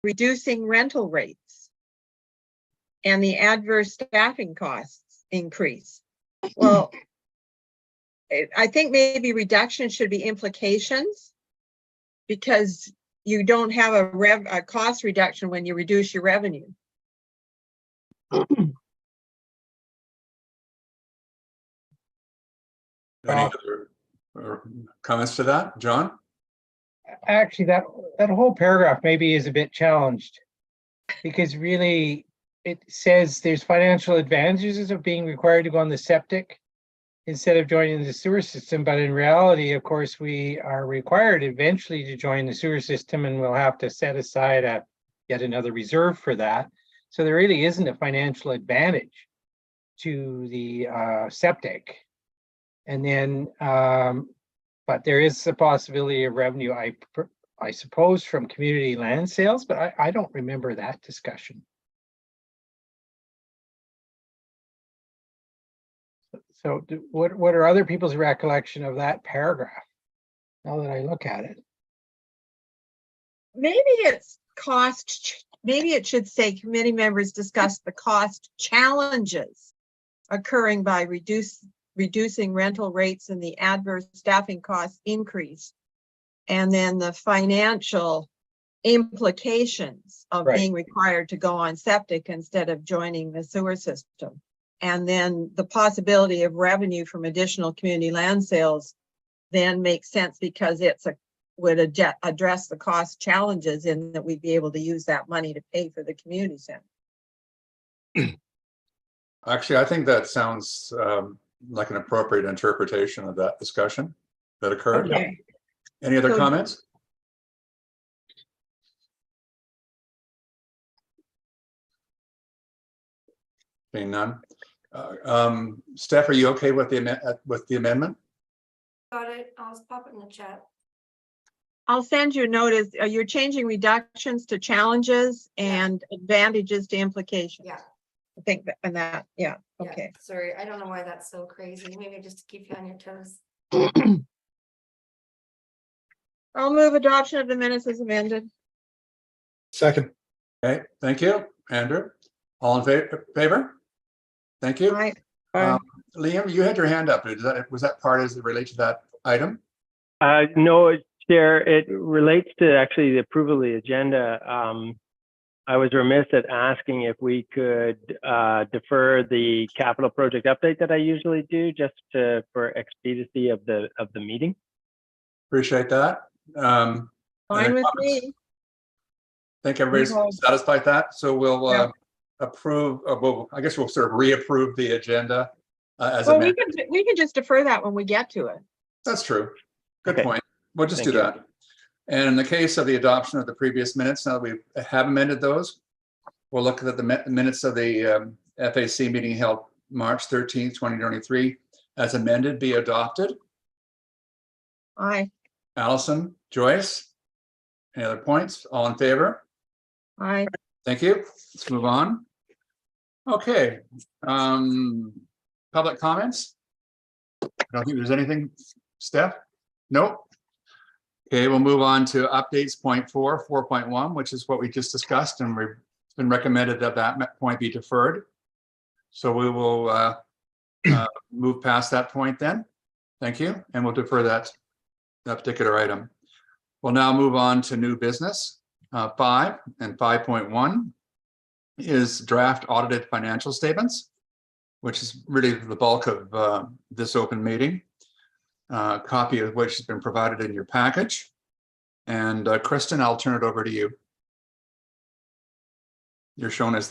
reducing rental rates and the adverse staffing costs increase. Well, I think maybe reduction should be implications, because you don't have a cost reduction when you reduce your revenue. Any other comments to that, John? Actually, that whole paragraph maybe is a bit challenged, because really it says there's financial advantages of being required to go on the septic instead of joining the sewer system. But in reality, of course, we are required eventually to join the sewer system, and we'll have to set aside yet another reserve for that. So there really isn't a financial advantage to the septic. And then, but there is a possibility of revenue, I suppose, from community land sales, but I don't remember that discussion. So what are other people's recollection of that paragraph, now that I look at it? Maybe it's cost, maybe it should say committee members discuss the cost challenges occurring by reducing rental rates and the adverse staffing costs increase, and then the financial implications of being required to go on septic instead of joining the sewer system. And then the possibility of revenue from additional community land sales then makes sense, because would address the cost challenges, in that we'd be able to use that money to pay for the community center. Actually, I think that sounds like an appropriate interpretation of that discussion that occurred. Okay. Any other comments? Being none. Steph, are you okay with the amendment? Got it. I'll pop it in the chat. I'll send you a notice. You're changing reductions to challenges and advantages to implications. Yeah. I think that, and that, yeah. Okay. Yeah, sorry, I don't know why that's so crazy. Maybe just to keep you on your toes. I'll move adoption of the minutes as amended. Second. Okay, thank you, Andrew. All in favor? Thank you. Aye. Liam, you had your hand up. Was that part as it relates to that item? No, Chair, it relates to actually the approval of the agenda. I was remiss at asking if we could defer the capital project update that I usually do, just for expediency of the meeting. Appreciate that. Fine with me. I think everybody's satisfied with that. So we'll approve. I guess we'll sort of reapprove the agenda as amended. We can just defer that when we get to it. That's true. Good point. We'll just do that. And in the case of the adoption of the previous minutes, now that we have amended those, we'll look at the minutes of the FAC meeting held March 13th, 2023, as amended, be adopted. Aye. Allison, Joyce, any other points? All in favor? Aye. Thank you. Let's move on. Okay. Public comments? I don't think there's anything. Steph? Nope. Okay, we'll move on to updates 4.1, which is what we just discussed, and it's been recommended that that point be deferred. So we will move past that point then. Thank you, and we'll defer that particular item. We'll now move on to new business 5 and 5.1 is draft audited financial statements, which is really the bulk of this open meeting. Copy of which has been provided in your package. And Kristen, I'll turn it over to you. You're shown as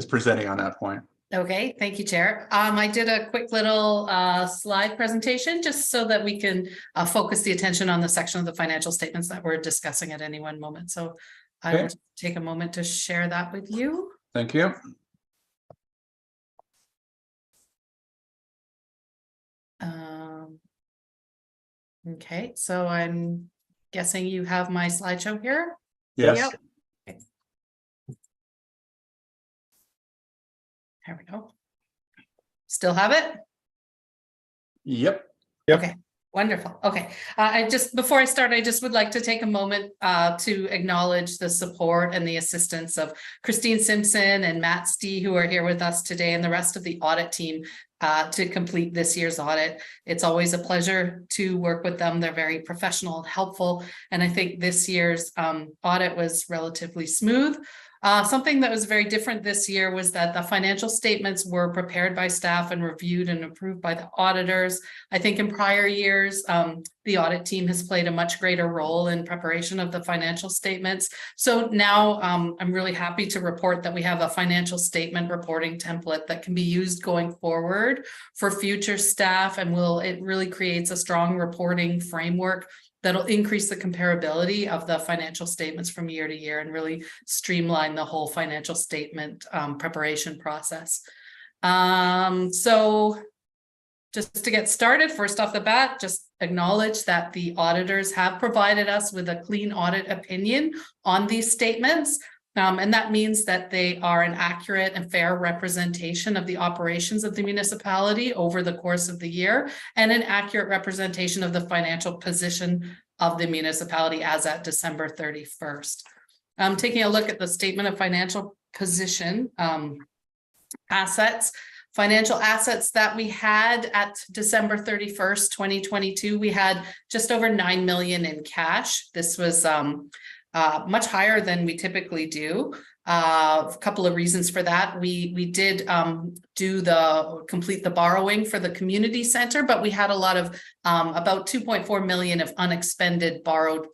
presenting on that point. Okay, thank you, Chair. I did a quick little slide presentation just so that we can focus the attention on the section of the financial statements that we're discussing at any one moment. So I will take a moment to share that with you. Thank you. Okay, so I'm guessing you have my slideshow here. Yes. Yep. Okay. There we go. Still have it? Yep. Yep. Okay, Wonderful. Okay. Before I start, I just would like to take a moment to acknowledge the support and the assistance of Christine Simpson and Matt Stee, who are here with us today, and the rest of the audit team to complete this year's audit. It's always a pleasure to work with them. They're very professional and helpful. And I think this year's audit was relatively smooth. Something that was very different this year was that the financial statements were prepared by staff and reviewed and approved by the auditors. I think in prior years, the audit team has played a much greater role in preparation of the financial statements. So now I'm really happy to report that we have a financial statement reporting template that can be used going forward for future staff, and it really creates a strong reporting framework that'll increase the comparability of the financial statements from year to year and really streamline the whole financial statement preparation process. So just to get started, first off the bat, just acknowledge that the auditors have provided us with a clean audit opinion on these statements. And that means that they are an accurate and fair representation of the operations of the municipality over the course of the year, and an accurate representation of the financial position of the municipality as at December 31st. Taking a look at the statement of financial position, assets. Financial assets that we had at December 31st, 2022, we had just over 9 million in cash. This was much higher than we typically do. A couple of reasons for that. We did complete the borrowing for the community center, but we had a lot of about 2.4 million of unexpended borrowed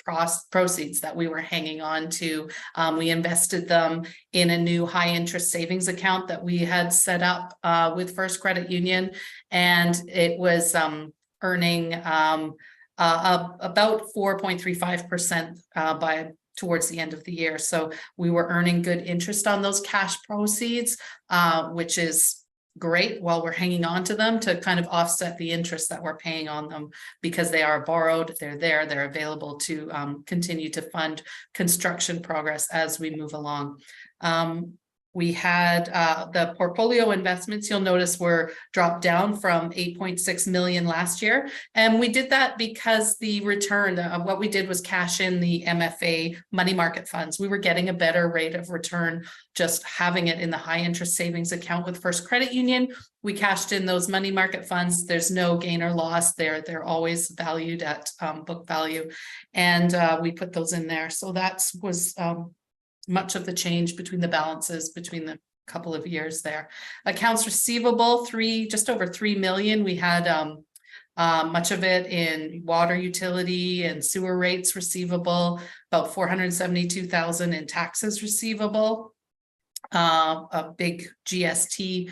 proceeds that we were hanging on to. We invested them in a new high interest savings account that we had set up with First Credit Union, and it was earning about 4.35% towards the end of the year. So we were earning good interest on those cash proceeds, which is great while we're hanging on to them to kind of offset the interest that we're paying on them, because they are borrowed, they're available to continue to fund construction progress as we move along. We had the portfolio investments, you'll notice, were dropped down from 8.6 million last year. And we did that because the return of what we did was cash in the MFA money market funds. We were getting a better rate of return just having it in the high interest savings account with First Credit Union. We cashed in those money market funds. There's no gain or loss there. They're always valued at book value. And we put those in there. So that was much of the change between the balances between the couple of years there. Accounts receivable, just over 3 million. We had much of it in water utility and sewer rates receivable, about 472,000 in taxes receivable, a big GST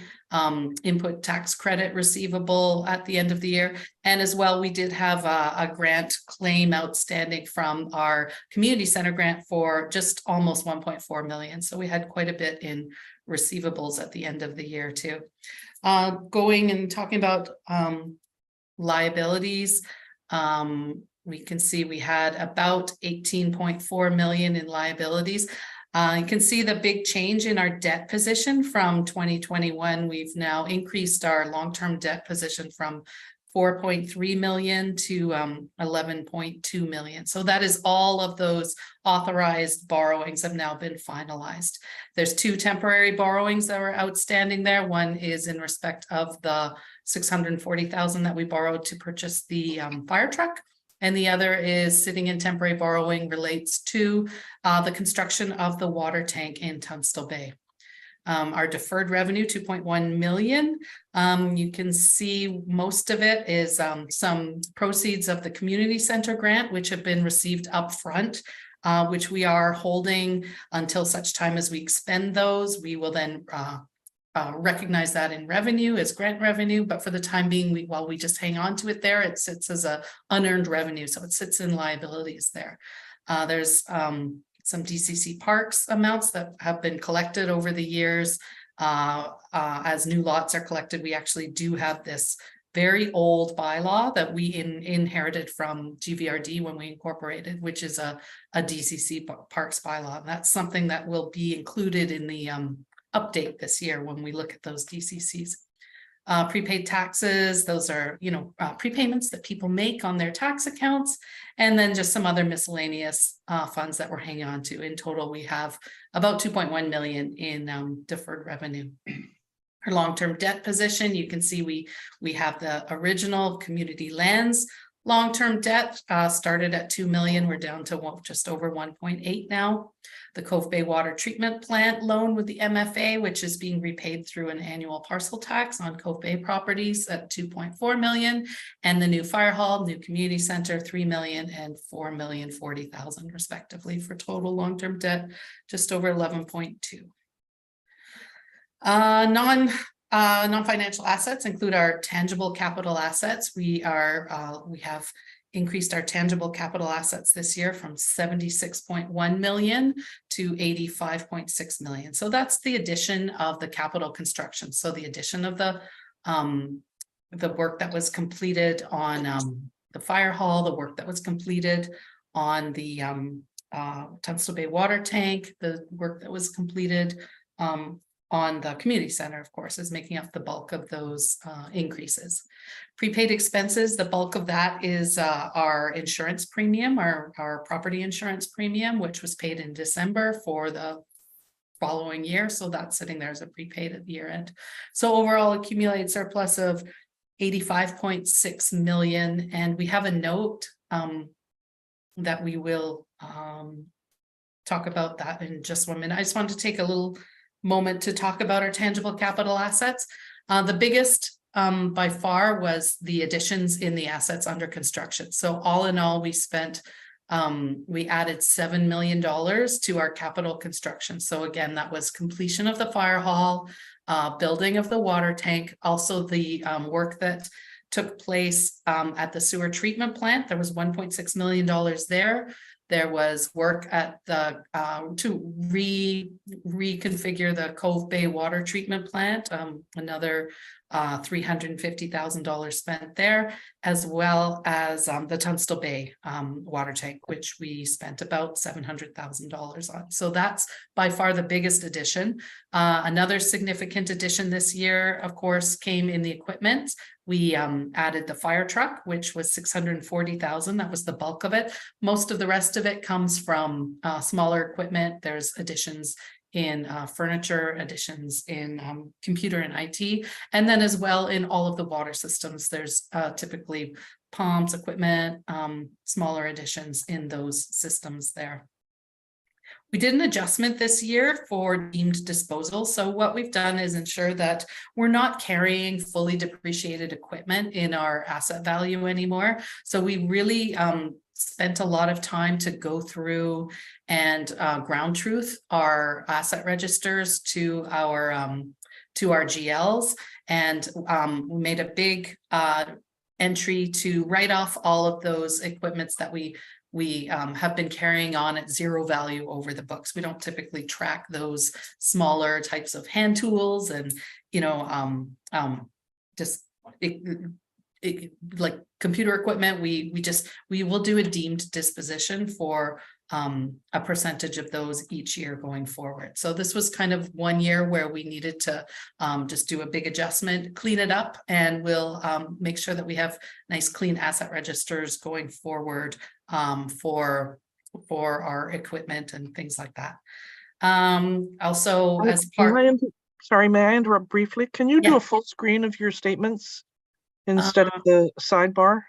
input tax credit receivable at the end of the year. And as well, we did have a grant claim outstanding from our community center grant for just almost 1.4 million. So we had quite a bit in receivables at the end of the year too. Going and talking about liabilities, we can see we had about 18.4 million in liabilities. You can see the big change in our debt position from 2021. We've now increased our long-term debt position from 4.3 million to 11.2 million. So that is all of those authorized borrowings have now been finalized. There's 2 temporary borrowings that were outstanding there. One is in respect of the 640,000 that we borrowed to purchase the fire truck. And the other is sitting in temporary borrowing, relates to the construction of the water tank in Tunstall Bay. Our deferred revenue, 2.1 million. You can see most of it is some proceeds of the community center grant, which have been received upfront, which we are holding until such time as we expend those. We will then recognize that in revenue as grant revenue, but for the time being, while we just hang on to it there, it sits as a unearned revenue, so it sits in liabilities there. There's some DCC parks amounts that have been collected over the years. As new lots are collected, we actually do have this very old bylaw that we inherited from GVRD when we incorporated, which is a DCC parks bylaw. And that's something that will be included in the update this year when we look at those DCCs. Prepaid taxes, those are, prepayments that people make on their tax accounts. And then just some other miscellaneous funds that we're hanging on to. In total, we have about 2.1 million in deferred revenue. Our long-term debt position, you can see we have the original community lands. Long-term debt started at 2 million. We're down to just over 1.8 now. The Cove Bay Water Treatment Plant loan with the MFA, which is being repaid through an annual parcel tax on Cove Bay properties at 2.4 million. And the new fire hall, new community center, 3 million and 4,040,000 respectively, for total long-term debt, just over 11.2. Non-financial assets include our tangible capital assets. We have increased our tangible capital assets this year from 76.1 million to 85.6 million. So that's the addition of the capital construction. So the addition of the work that was completed on the fire hall, the work that was completed on the Tunstall Bay water tank, the work that was completed on the community center, of course, is making up the bulk of those increases. Prepaid expenses, the bulk of that is our insurance premium, our property insurance premium, which was paid in December for the following year. So that's sitting there as a prepaid at the year end. So overall accumulated surplus of 85.6 million. And we have a note that we will talk about that in just 1 minute. I just wanted to take a little moment to talk about our tangible capital assets. The biggest by far was the additions in the assets under construction. So all in all, we added $7 million to our capital construction. So again, that was completion of the fire hall, building of the water tank, also the work that took place at the sewer treatment plant. There was $1.6 million there. There was work at the to reconfigure the Cove Bay water treatment plant, another $350,000 spent there, as well as the Tunstall Bay water tank, which we spent about $700,000 on. So that's by far the biggest addition. Another significant addition this year, of course, came in the equipment. We added the fire truck, which was $640,000. That was the bulk of it. Most of the rest of it comes from smaller equipment. There's additions in furniture, additions in computer and IT, and then as well in all of the water systems. There's typically pumps, equipment, smaller additions in those systems there. We did an adjustment this year for deemed disposal. So what we've done is ensure that we're not carrying fully depreciated equipment in our asset value anymore. So we really spent a lot of time to go through and ground truth our asset registers to our GLs, and we made a big entry to write off all of those equipments that we have been carrying on at zero value over the books. We don't typically track those smaller types of hand tools and, like computer equipment. We will do a deemed disposition for a percentage of those each year going forward. So this was kind of 1 year where we needed to just do a big adjustment, clean it up, and we'll make sure that we have nice clean asset registers going forward for our equipment and things like that. Also, as part. Sorry, may I interrupt briefly? Can you do Yeah. a full screen of your statements instead of the sidebar?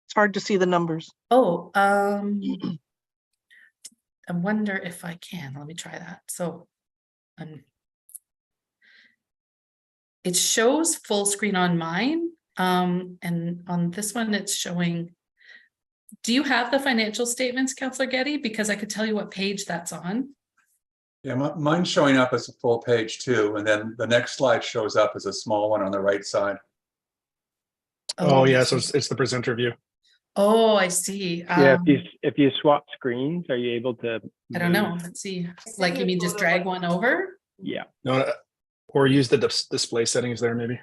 It's hard to see the numbers. Oh, I wonder if I can. Let me try that. So it shows full screen on mine. And on this one, it's showing. Do you have the financial statements, Councillor Getty? Because I could tell you what page that's on. Yeah, mine's showing up as a full page too, and then the next slide shows up as a small one on the right side. Oh, yeah, so it's the presenter view. Oh, I see. Yeah, if you swap screens, are you able to? I don't know. move? Let's see. Like, you mean just drag one over? Yeah. No, or use the display settings there maybe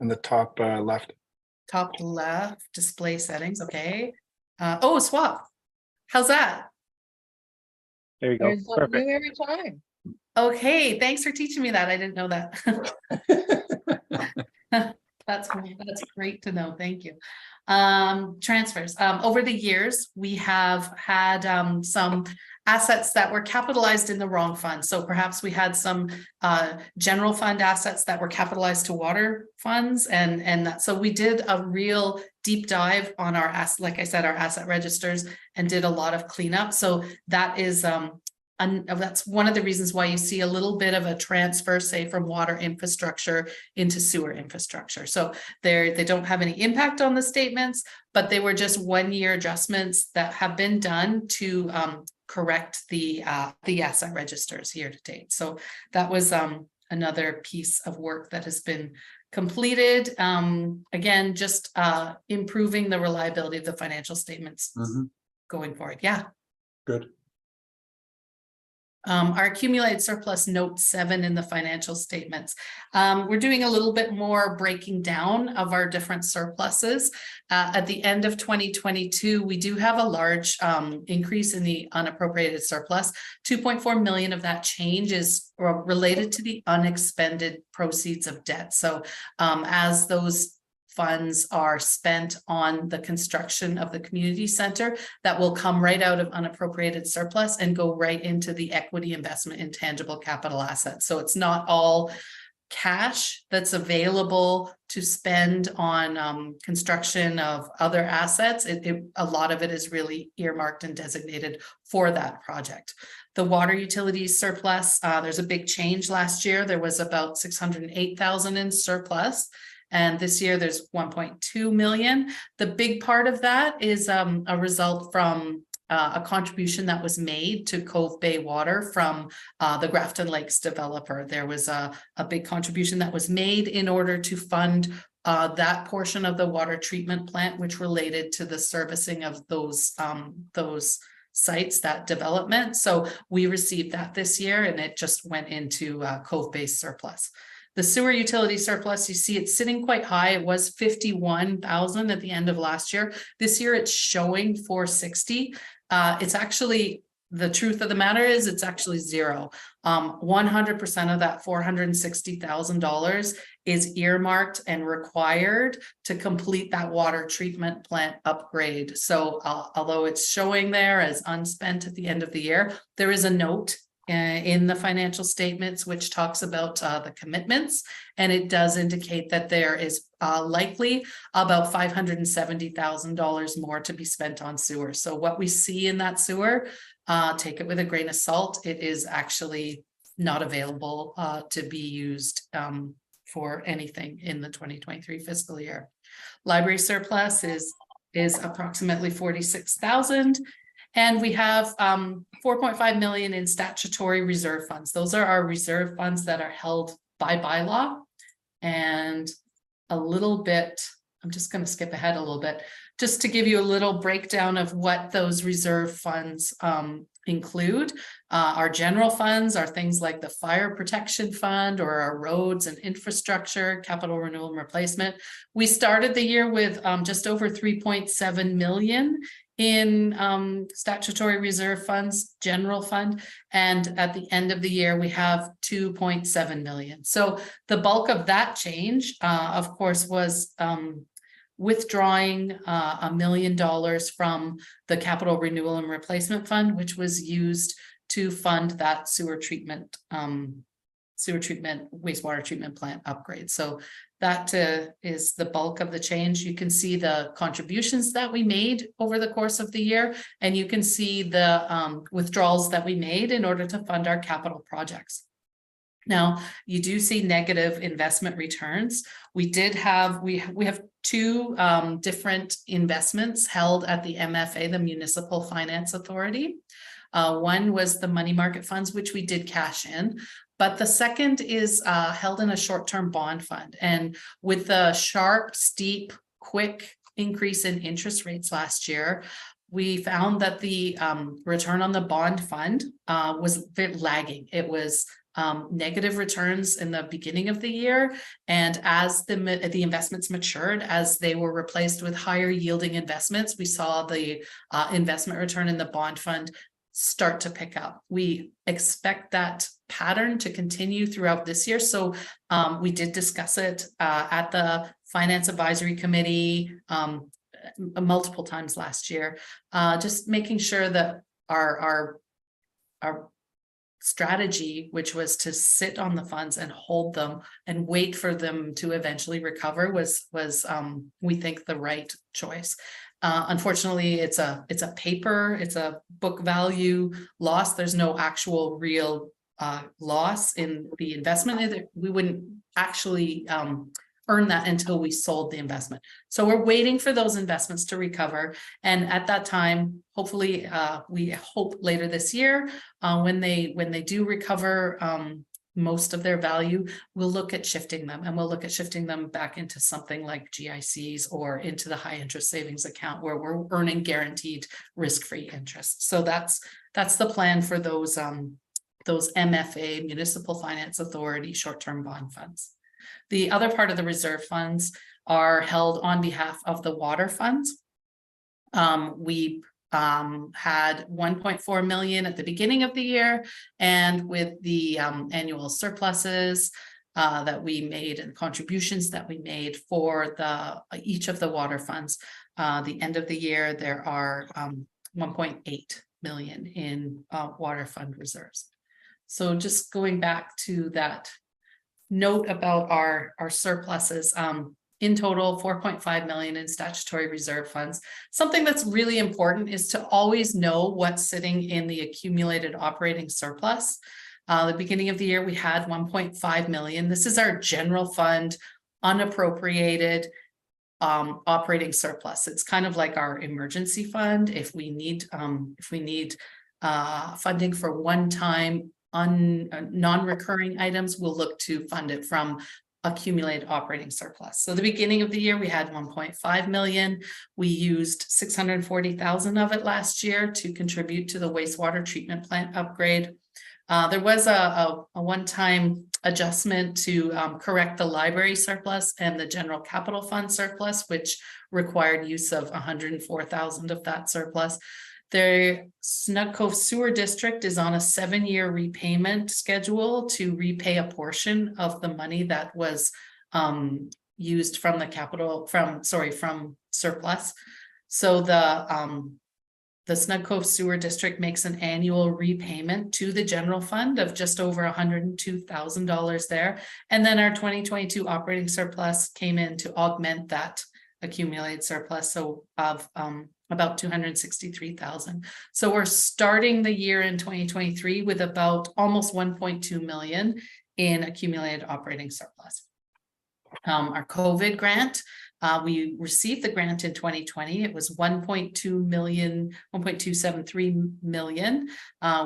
in the top left. Top left, display settings. Okay. Oh, swap. How's that? There you go. There's something Perfect. new every time. Okay. Thanks for teaching me that. I didn't know that. That's great to know. Thank you. Transfers. Over the years, we have had some assets that were capitalized in the wrong fund. So perhaps we had some general fund assets that were capitalized to water funds, and so we did a real deep dive on our like I said, our asset registers, and did a lot of cleanup. So that is and that's one of the reasons why you see a little bit of a transfer, say, from water infrastructure into sewer infrastructure. So they don't have any impact on the statements, but they were just 1-year adjustments that have been done to correct the asset registers year to date. So that was another piece of work that has been completed. Again, just improving the reliability of the financial statements going forward. Yeah. Good. Our accumulated surplus note 7 in the financial statements. We're doing a little bit more breaking down of our different surpluses. At the end of 2022, we do have a large increase in the unappropriated surplus. 2.4 million of that change is related to the unexpended proceeds of debt. So as those funds are spent on the construction of the community center, that will come right out of unappropriated surplus and go right into the equity investment in tangible capital assets. So it's not all cash that's available to spend on construction of other assets. A lot of it is really earmarked and designated for that project. The water utilities surplus, there's a big change last year. There was about 608,000 in surplus. And this year there's 1.2 million. The big part of that is a result from a contribution that was made to Cove Bay Water from the Grafton Lakes developer. There was a big contribution that was made in order to fund that portion of the water treatment plant, which related to the servicing of those sites, that development. So we received that this year, and it just went into Cove Bay surplus. The sewer utility surplus, you see it's sitting quite high. It was 51,000 at the end of last year. This year it's showing 460. It's actually, the truth of the matter is it's actually zero. 100% of that $460,000 is earmarked and required to complete that water treatment plant upgrade. So although it's showing there as unspent at the end of the year, there is a note in the financial statements which talks about the commitments, and it does indicate that there is likely about $570,000 more to be spent on sewer. So what we see in that sewer, take it with a grain of salt. It is actually not available to be used for anything in the 2023 fiscal year. Library surplus is approximately 46,000. And we have 4.5 million in statutory reserve funds. Those are our reserve funds that are held by bylaw. And a little bit, I'm just going to skip ahead a little bit, just to give you a little breakdown of what those reserve funds include. Our general funds are things like the fire protection fund, or our roads and infrastructure, capital renewal and replacement. We started the year with just over 3.7 million in statutory reserve funds, general fund, and at the end of the year we have 2.7 million. So the bulk of that change, of course, was withdrawing $1 million from the capital renewal and replacement fund, which was used to fund that sewer treatment, wastewater treatment plant upgrade. So that is the bulk of the change. You can see the contributions that we made over the course of the year, and you can see the withdrawals that we made in order to fund our capital projects. Now, you do see negative investment returns. We have two different investments held at the MFA, the Municipal Finance Authority. One was the money market funds, which we did cash in. But the second is held in a short-term bond fund. And with the sharp, steep, quick increase in interest rates last year, we found that the return on the bond fund was a bit lagging. It was negative returns in the beginning of the year. And as the investments matured, as they were replaced with higher yielding investments, we saw the investment return in the bond fund start to pick up. We expect that pattern to continue throughout this year. So we did discuss it at the Finance Advisory Committee, multiple times last year, just making sure that our strategy, which was to sit on the funds and hold them and wait for them to eventually recover, was we think the right choice. Unfortunately, it's a book value loss. There's no actual real loss in the investment. We wouldn't actually earn that until we sold the investment. So we're waiting for those investments to recover. And at that time, hopefully, we hope later this year, when they do recover most of their value, we'll look at shifting them, and we'll look at shifting them back into something like GICs or into the high interest savings account where we're earning guaranteed risk-free interest. So that's the plan for those MFA, Municipal Finance Authority short-term bond funds. The other part of the reserve funds are held on behalf of the water funds. We had 1.4 million at the beginning of the year, and with the annual surpluses that we made and contributions that we made for each of the water funds, the end of the year there are 1.8 million in water fund reserves. So just going back to that note about our surpluses, in total 4.5 million in statutory reserve funds. Something that's really important is to always know what's sitting in the accumulated operating surplus. The beginning of the year we had 1.5 million. This is our general fund unappropriated operating surplus. It's kind of like our emergency fund. If we need funding for one-time non-recurring items, we'll look to fund it from accumulated operating surplus. So the beginning of the year we had 1.5 million. We used 640,000 of it last year to contribute to the wastewater treatment plant upgrade. There was a one-time adjustment to correct the library surplus and the general capital fund surplus, which required use of 104,000 of that surplus. The Snug Cove Sewer District is on a 7-year repayment schedule to repay a portion of the money that was used from from surplus. So the Snug Cove Sewer District makes an annual repayment to the general fund of just over $102,000 there. And then our 2022 operating surplus came in to augment that accumulated surplus, so of about 263,000. So we're starting the year in 2023 with about almost 1.2 million in accumulated operating surplus. Our COVID grant, we received the grant in 2020. It was 1.273 million.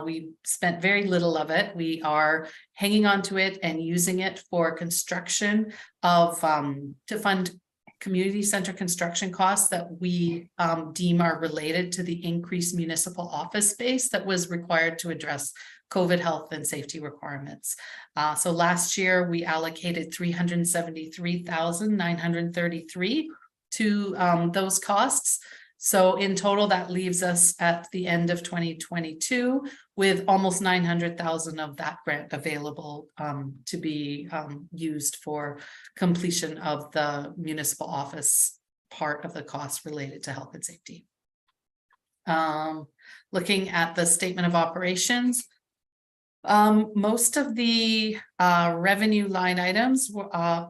We spent very little of it. We are hanging on to it and using it for construction of to fund community center construction costs that we deem are related to the increased municipal office space that was required to address COVID health and safety requirements. So last year we allocated 373,933 to those costs. So in total, that leaves us at the end of 2022 with almost 900,000 of that grant available to be used for completion of the municipal office part of the costs related to health and safety. Looking at the statement of operations, most of the revenue line items,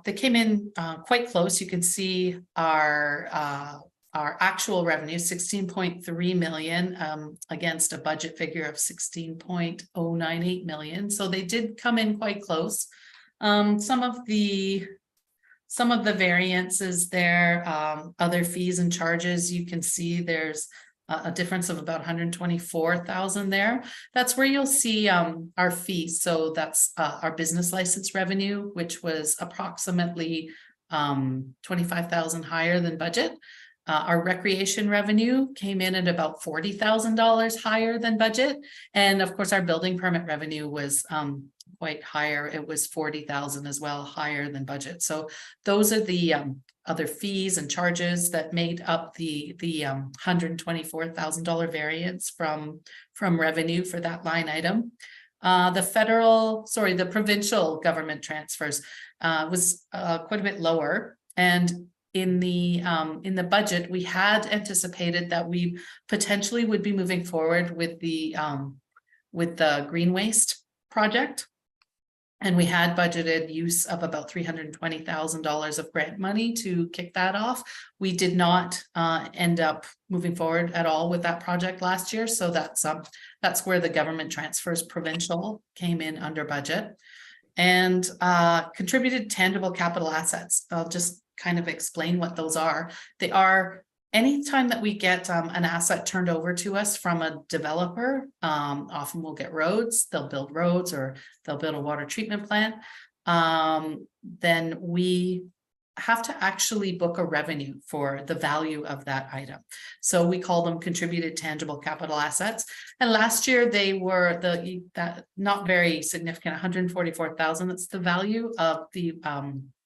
they came in quite close. You can see our actual revenue, 16.3 million against a budget figure of 16.098 million. So they did come in quite close. Some of the variances there, other fees and charges, you can see there's a difference of about 124,000 there. That's where you'll see our fees. So that's our business license revenue, which was approximately 25,000 higher than budget. Our recreation revenue came in at about $40,000 higher than budget. And of course, our building permit revenue was quite higher. It was 40,000 as well, higher than budget. So those are the other fees and charges that made up the $124,000 variance from revenue for that line item. The provincial government transfers was quite a bit lower. And in the budget, we had anticipated that we potentially would be moving forward with the green waste project. And we had budgeted use of about $320,000 of grant money to kick that off. We did not end up moving forward at all with that project last year. So that's where the government transfers provincial came in under budget. And contributed tangible capital assets. I'll just kind of explain what those are. They are anytime that we get an asset turned over to us from a developer, often we'll get roads, they'll build roads or they'll build a water treatment plant. Then we have to actually book a revenue for the value of that item. So we call them contributed tangible capital assets. And last year they were that not very significant, 144,000. That's the value of the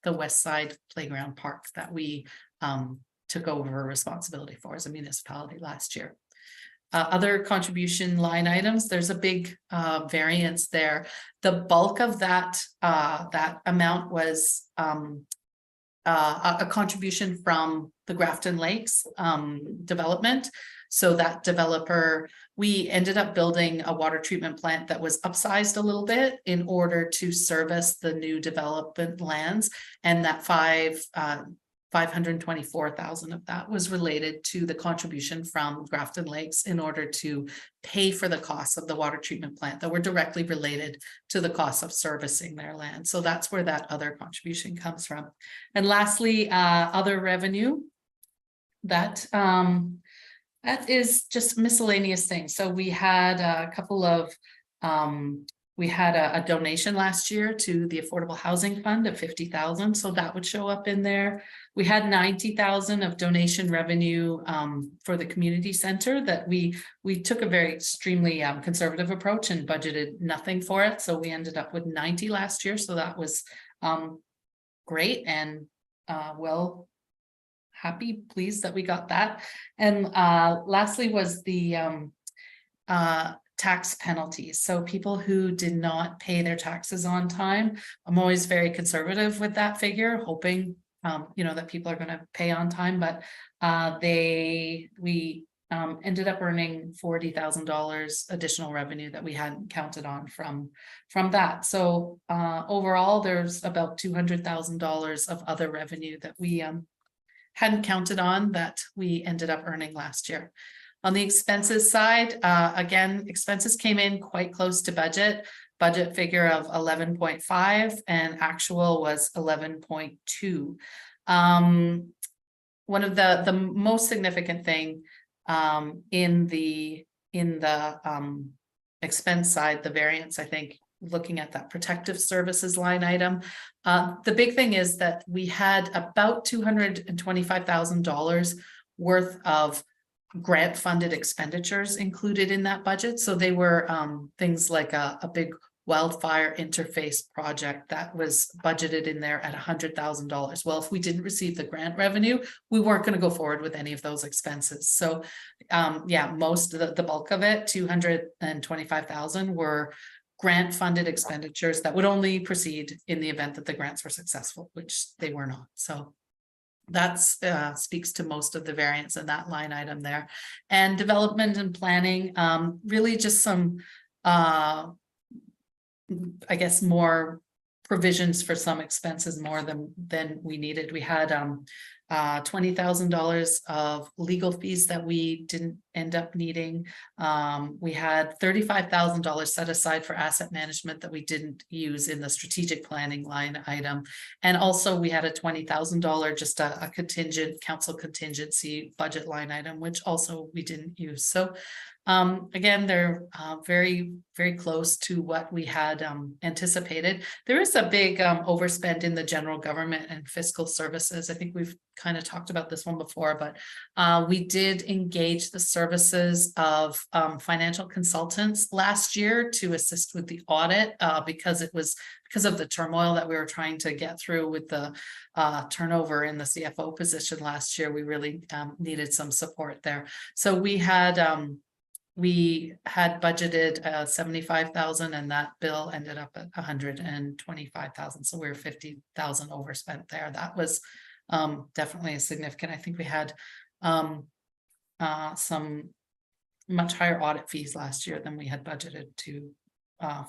West Side Playground Park that we took over responsibility for as a municipality last year. Other contribution line items, there's a big variance there. The bulk of that amount was a contribution from the Grafton Lakes development. So that developer, we ended up building a water treatment plant that was upsized a little bit in order to service the new development lands. And that 524,000 of that was related to the contribution from Grafton Lakes in order to pay for the costs of the water treatment plant that were directly related to the cost of servicing their land. So that's where that other contribution comes from. And lastly, other revenue, that is just miscellaneous things. So we had a couple of we had a donation last year to the Affordable Housing Fund of 50,000. So that would show up in there. We had 90,000 of donation revenue for the community center that we took a very extremely conservative approach and budgeted nothing for it. So we ended up with 90 last year. So that was great and happy, pleased that we got that. And lastly was the tax penalties. So people who did not pay their taxes on time, I'm always very conservative with that figure, hoping that people are going to pay on time, but we ended up earning $40,000 additional revenue that we hadn't counted on from that. So overall, there's about $200,000 of other revenue that we hadn't counted on that we ended up earning last year. On the expenses side, again, expenses came in quite close to budget figure of 11.5 and actual was 11.2. One of the most significant thing in the expense side, the variance, I think, looking at that protective services line item, the big thing is that we had about $225,000 worth of grant funded expenditures included in that budget. So they were things like a big wildfire interface project that was budgeted in there at $100,000. Well, if we didn't receive the grant revenue, we weren't going to go forward with any of those expenses. So most of the bulk of it, 225,000, were grant funded expenditures that would only proceed in the event that the grants were successful, which they were not. So that speaks to most of the variance in that line item there. And development and planning, really just some, I guess, more provisions for some expenses more than we needed. We had $20,000 of legal fees that we didn't end up needing. We had $35,000 set aside for asset management that we didn't use in the strategic planning line item. And also we had a $20,000 just a contingent council contingency budget line item, which also we didn't use. So again, they're very, very close to what we had anticipated. There is a big overspend in the general government and fiscal services. I think we've kind of talked about this one before, but we did engage the services of financial consultants last year to assist with the audit because of the turmoil that we were trying to get through with the turnover in the CFO position last year. We really needed some support there. So we had budgeted 75,000 and that bill ended up at 125,000. So we were 50,000 overspent there. That was definitely is significant. I think we had some much higher audit fees last year than we had budgeted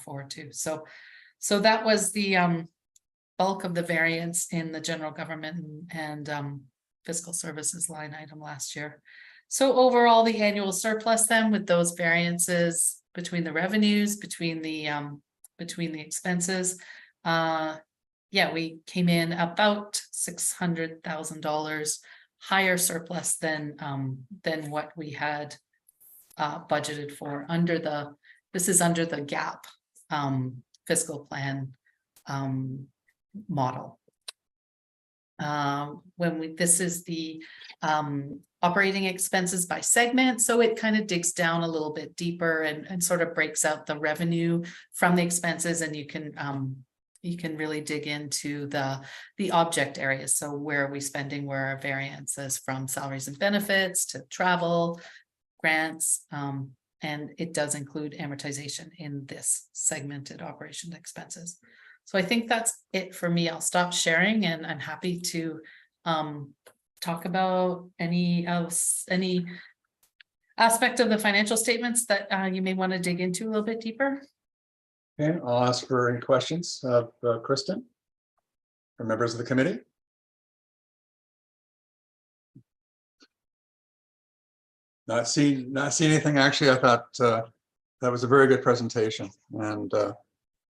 for too. So that was the bulk of the variance in the general government and fiscal services line item last year. So overall, the annual surplus then with those variances between the revenues, between the expenses, yeah, we came in about $600,000 higher surplus than what we had budgeted for this is under the GAAP fiscal plan model. This is the operating expenses by segment, so it kind of digs down a little bit deeper and sort of breaks out the revenue from the expenses, and you can really dig into the object areas. So where are we spending, where are variances from salaries and benefits to travel, grants, and it does include amortization in this segmented operation expenses. So I think that's it for me. I'll stop sharing, and I'm happy to talk about any aspect of the financial statements that you may want to dig into a little bit deeper. Okay, I'll ask for any questions of Kristen or members of the committee. Not see anything. Actually, I thought that was a very good presentation, and I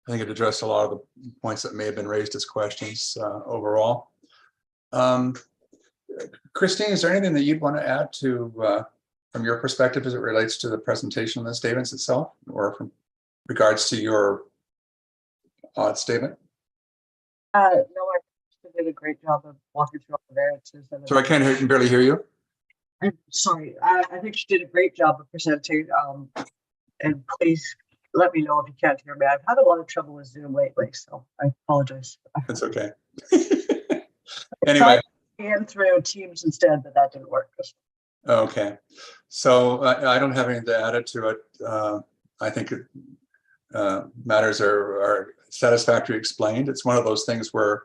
think it addressed a lot of the points that may have been raised as questions overall. Christine, is there anything that you'd want to add to from your perspective as it relates to the presentation of the statements itself, or from regards to your odd statement? No, I did a great job of walking through all the variances. So I can barely hear you. I'm sorry. I think she did a great job of presenting. And please let me know if you can't hear me. I've had a lot of trouble with Zoom lately, so I apologize. It's okay. Anyway. And through Teams instead, but that didn't work. Okay. So I don't have anything to add to it. I think matters are satisfactorily explained. It's one of those things where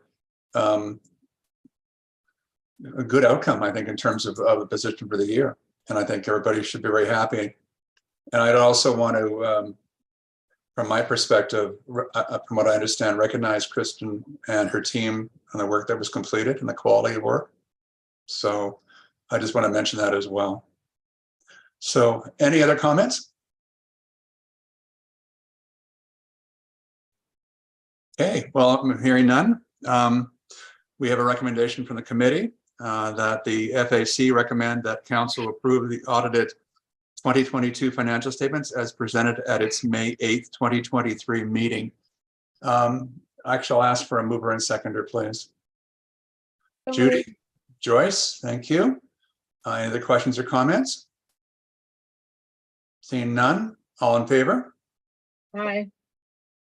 a good outcome, I think, in terms of the position for the year. And I think everybody should be very happy. And I'd also want to, from my perspective, from what I understand, recognize Kristen and her team and the work that was completed and the quality of work. So I just want to mention that as well. So any other comments? Okay, well, I'm hearing none. We have a recommendation from the committee that the FAC recommend that council approve the audited 2022 financial statements as presented at its May 8th, 2023 meeting. Actually, I'll ask for a mover and seconder, please. Judy, Joyce, thank you. Any other questions or comments? Seeing none, all in favor? Aye.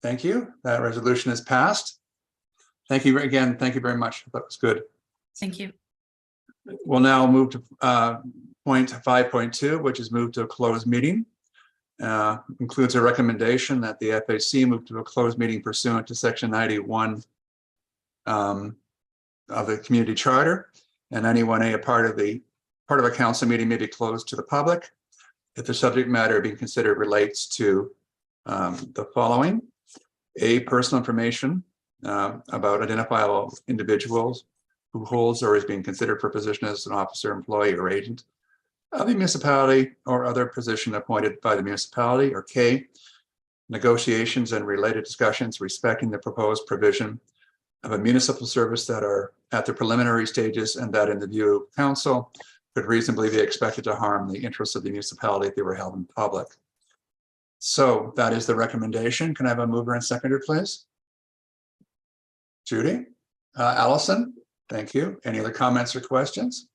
Thank you. That resolution is passed. Thank you again. Thank you very much. That was good. Thank you. We'll now move to point 5.2, which is move to a closed meeting. Includes a recommendation that the FAC move to a closed meeting pursuant to section 91 of the community charter, and 91A, a part of a council meeting may be closed to the public if the subject matter being considered relates to the following: A, personal information about identifiable individuals who holds or is being considered for position as an officer, employee, or agent of the municipality or other position appointed by the municipality, or K, negotiations and related discussions respecting the proposed provision of a municipal service that are at the preliminary stages and that in the view of council could reasonably be expected to harm the interests of the municipality if they were held in public. So that is the recommendation. Can I have a mover and seconder, please? Judy? Allison? Thank you. Any other comments or questions?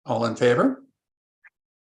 All in favor?